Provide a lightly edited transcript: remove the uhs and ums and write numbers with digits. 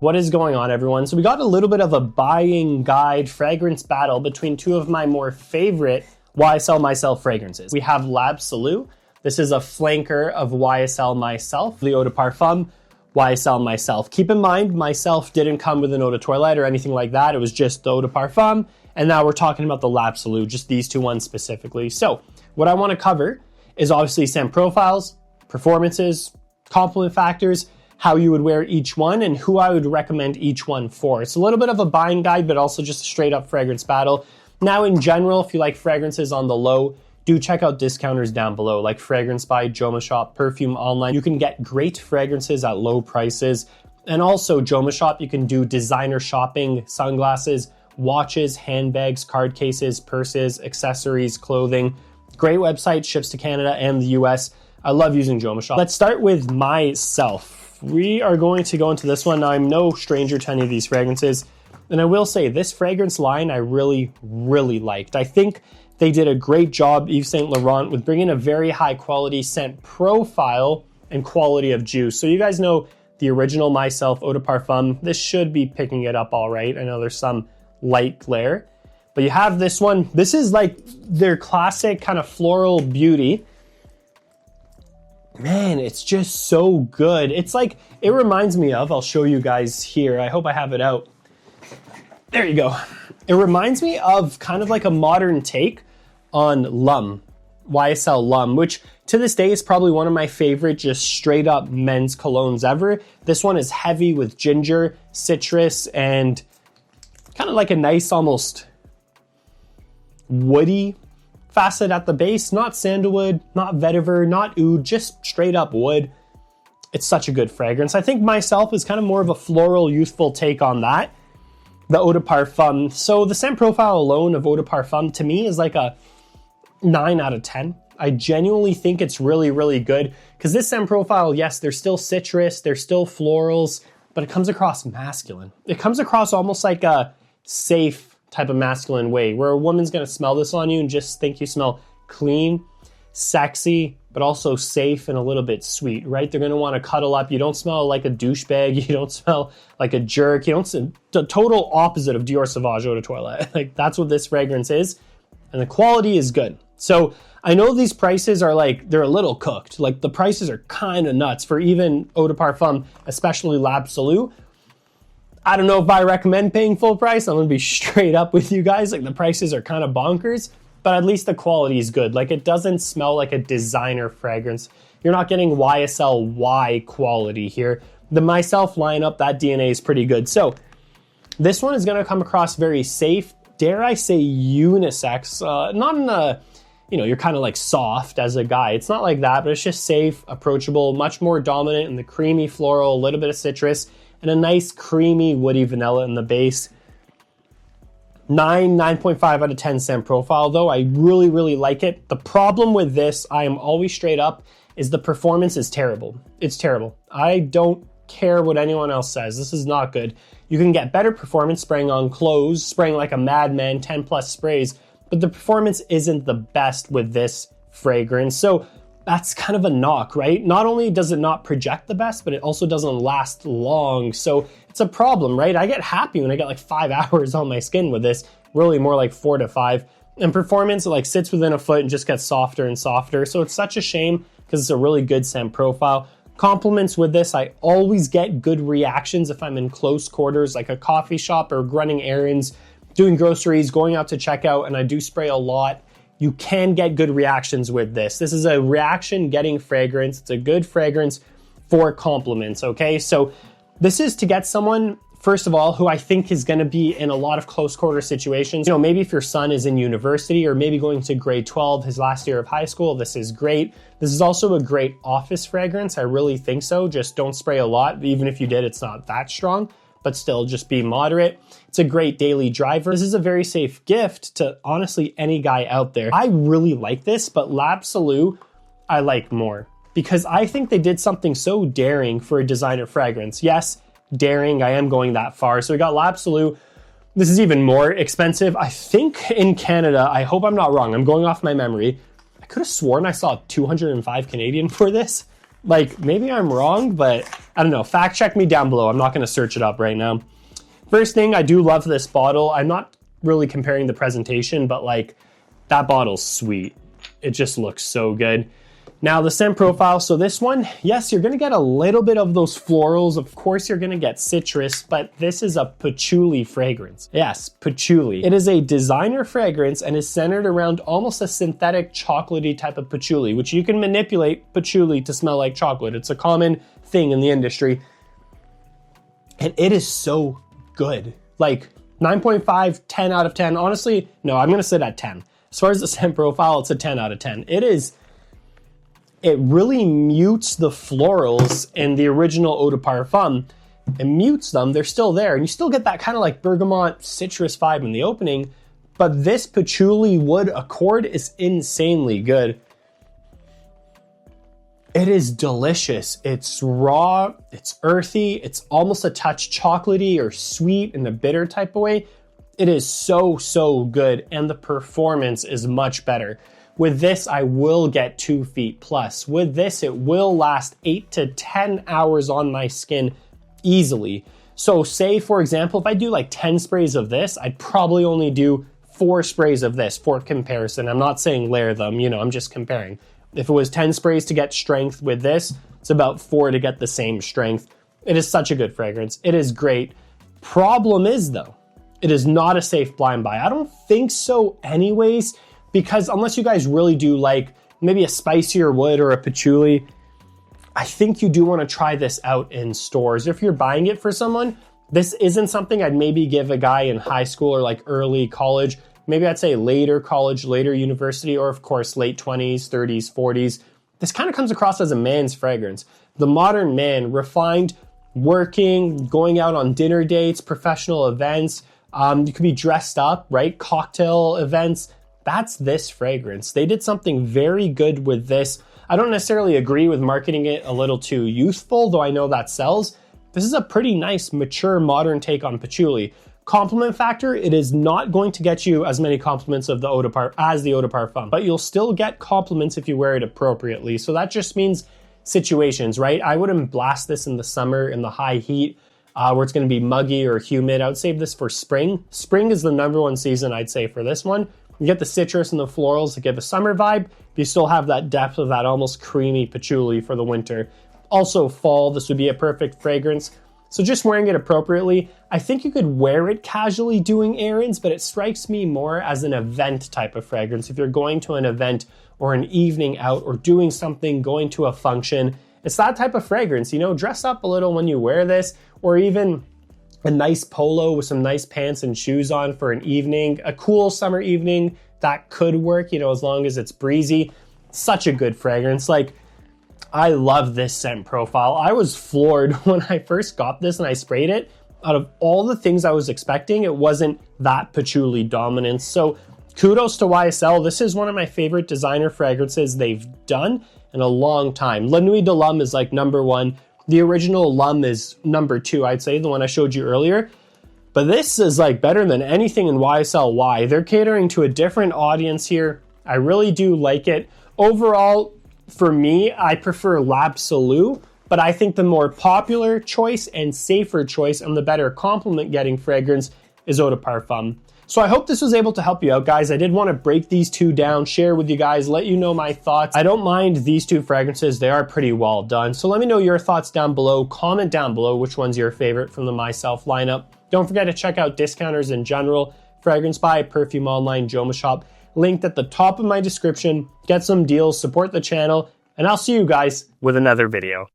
What is going on, everyone? So we got a little bit of a buying guide fragrance battle between two of my more favorite YSL MYSLF fragrances. We have L'Absolu. This is a flanker of YSL MYSLF, the eau de parfum, YSL MYSLF. Keep in mind, MYSLF didn't come with an eau de toilette or anything like that. It was just the eau de parfum. And now we're talking about the L'Absolu, just these two ones specifically. So what I want to cover is obviously scent profiles, performances, compliment factors, how you would wear each one, and who I would recommend each one for. It's a little bit of a buying guide, but also just a straight up fragrance battle. Now, in general, if you like fragrances on the low, do check out discounters down below, like Fragrance by Joma Shop, Perfume Online. You can get great fragrances at low prices. And also Joma Shop, you can do designer shopping, sunglasses, watches, handbags, card cases, purses, accessories, clothing. Great website, ships to Canada and the US. I love using Joma Shop. Let's start with MYSLF. We are going to go into this one. Now, I'm no stranger to any of these fragrances. And I will say, this fragrance line I really, really liked. I think they did a great job, Yves Saint Laurent, with bringing a very high quality scent profile and quality of juice. So you guys know the original MYSLF Eau de Parfum. This should be picking it up all right. I know there's some light glare. But you have this one. This is like their classic kind of floral beauty. Man, it's just so good. It's like, it reminds me of, I'll show you guys here. I hope I have it out. There you go. It reminds me of kind of like a modern take on L'um, YSL L'um, which to this day is probably one of my favorite just straight up men's colognes ever. This one is heavy with ginger, citrus, and kind of like a nice almost woody facet at the base. Not sandalwood, not vetiver, not oud, just straight up wood. It's such a good fragrance. I think MYSLF is kind of more of a floral, youthful take on that. The eau de parfum. So the scent profile alone of eau de parfum to me is like a 9 out of 10. I genuinely think it's really, really good because this scent profile, yes, there's still citrus, there's still florals, but it comes across masculine. It comes across almost like a safe type of masculine way where a woman's going to smell this on you and just think you smell clean, sexy, but also safe and a little bit sweet, right? They're going to want to cuddle up. You don't smell like a douchebag. You don't smell like a jerk. You don't, the total opposite of Dior Sauvage Eau de Toilette. Like that's what this fragrance is. And the quality is good. So I know these prices are like, they're a little cooked. Like the prices are kind of nuts for even Eau de Parfum, especially L'Absolu. I don't know if I recommend paying full price. I'm gonna be straight up with you guys. Like the prices are kind of bonkers, but at least the quality is good. Like it doesn't smell like a designer fragrance. You're not getting YSL Y quality here. The MYSLF lineup, that DNA is pretty good. So this one is gonna come across very safe, dare I say unisex, not in a, you know, you're kind of like soft as a guy. It's not like that, but it's just safe, approachable, much more dominant in the creamy floral, a little bit of citrus, and a nice creamy woody vanilla in the base. 9.5 out of 10 scent profile though. I really, really like it. The problem with this, I am always straight up, is the performance is terrible. It's terrible. I don't care what anyone else says. This is not good. You can get better performance spraying on clothes, spraying like a madman, 10 plus sprays, but the performance isn't the best with this fragrance. So that's kind of a knock, right? Not only does it not project the best, but it also doesn't last long. So it's a problem, right? I get happy when I get like 5 hours on my skin with this, really more like 4 to 5. And performance, it like sits within a foot and just gets softer and softer. So it's such a shame because it's a really good scent profile. Compliments with this, I always get good reactions if I'm in close quarters, like a coffee shop or running errands, doing groceries, going out to checkout, and I do spray a lot. You can get good reactions with this. This is a reaction getting fragrance. It's a good fragrance for compliments, okay? So this is to get someone, first of all, who I think is gonna be in a lot of close quarter situations. You know, maybe if your son is in university or maybe going to grade 12, his last year of high school, this is great. This is also a great office fragrance. I really think so. Just don't spray a lot. Even if you did, it's not that strong, but still just be moderate. It's a great daily driver. This is a very safe gift to honestly any guy out there. I really like this, but L'Absolu I like more because I think they did something so daring for a designer fragrance. Yes, daring, I am going that far. So we got L'Absolu. This is even more expensive. I think in Canada, I hope I'm not wrong, I'm going off my memory, I could have sworn I saw 205 Canadian for this. Like, maybe I'm wrong, but I don't know. Fact check me down below. I'm not going to search it up right now. First thing, I do love this bottle. I'm not really comparing the presentation, but like, that bottle's sweet. It just looks so good. Now the scent profile, so this one, yes, you're gonna get a little bit of those florals. Of course you're gonna get citrus, but this is a patchouli fragrance. Yes, patchouli. It is a designer fragrance and is centered around almost a synthetic chocolatey type of patchouli, which you can manipulate patchouli to smell like chocolate. It's a common thing in the industry. And it is so good. Like 9.5, 10 out of 10. Honestly, no, I'm gonna sit at 10. As far as the scent profile, it's a 10 out of 10. It really mutes the florals in the original Eau de Parfum. It mutes them, they're still there, and you still get that kind of like bergamot citrus vibe in the opening, but this patchouli wood accord is insanely good. It is delicious. It's raw, it's earthy, it's almost a touch chocolatey or sweet in a bitter type of way. It is so, so good, and the performance is much better. With this, I will get 2 feet plus. With this, it will last 8 to 10 hours on my skin easily. So say, for example, if I do like 10 sprays of this, I'd probably only do 4 sprays of this for comparison. I'm not saying layer them, you know, I'm just comparing. If it was 10 sprays to get strength with this, it's about 4 to get the same strength. It is such a good fragrance. It is great. Problem is though, it is not a safe blind buy. I don't think so anyways, because unless you guys really do like maybe a spicier wood or a patchouli, I think you do want to try this out in stores. If you're buying it for someone, this isn't something I'd maybe give a guy in high school or like early college. Maybe I'd say later college, later university, or of course late 20s, 30s, 40s. This kind of comes across as a man's fragrance. The modern man, refined, working, going out on dinner dates, professional events. You could be dressed up, right? Cocktail events. That's this fragrance. They did something very good with this. I don't necessarily agree with marketing it a little too youthful, though I know that sells. This is a pretty nice, mature, modern take on patchouli. Compliment factor, it is not going to get you as many compliments of the Eau de Parfum as the Eau de Parfum, but you'll still get compliments if you wear it appropriately. So that just means situations, right? I wouldn't blast this in the summer in the high heat where it's going to be muggy or humid. I would save this for spring. Spring is the #1 season, I'd say, for this one. You get the citrus and the florals to give a summer vibe, but you still have that depth of that almost creamy patchouli for the winter. Also fall, this would be a perfect fragrance. So just wearing it appropriately, I think you could wear it casually doing errands, but it strikes me more as an event type of fragrance. If you're going to an event or an evening out or doing something, going to a function, it's that type of fragrance, you know, dress up a little when you wear this, or even a nice polo with some nice pants and shoes on for an evening, a cool summer evening, that could work, you know, as long as it's breezy. Such a good fragrance. Like, I love this scent profile. I was floored when I first got this and I sprayed it. Out of all the things I was expecting, it wasn't that patchouli dominance. So kudos to YSL. This is one of my favorite designer fragrances they've done in a long time. La Nuit de l'Homme is like #1. The original L'Homme is #2, I'd say, the one I showed you earlier. But this is like better than anything in YSL Y. They're catering to a different audience here. I really do like it. Overall, for me, I prefer L'Absolu, but I think the more popular choice and safer choice and the better compliment getting fragrance is Eau de Parfum. So I hope this was able to help you out, guys. I did want to break these two down, share with you guys, let you know my thoughts. I don't mind these two fragrances. They are pretty well done. So let me know your thoughts down below. Comment down below which one's your favorite from the MYSLF lineup. Don't forget to check out discounters in general. Fragrance Buy, Perfume Online, Joma Shop, linked at the top of my description. Get some deals, support the channel, and I'll see you guys with another video.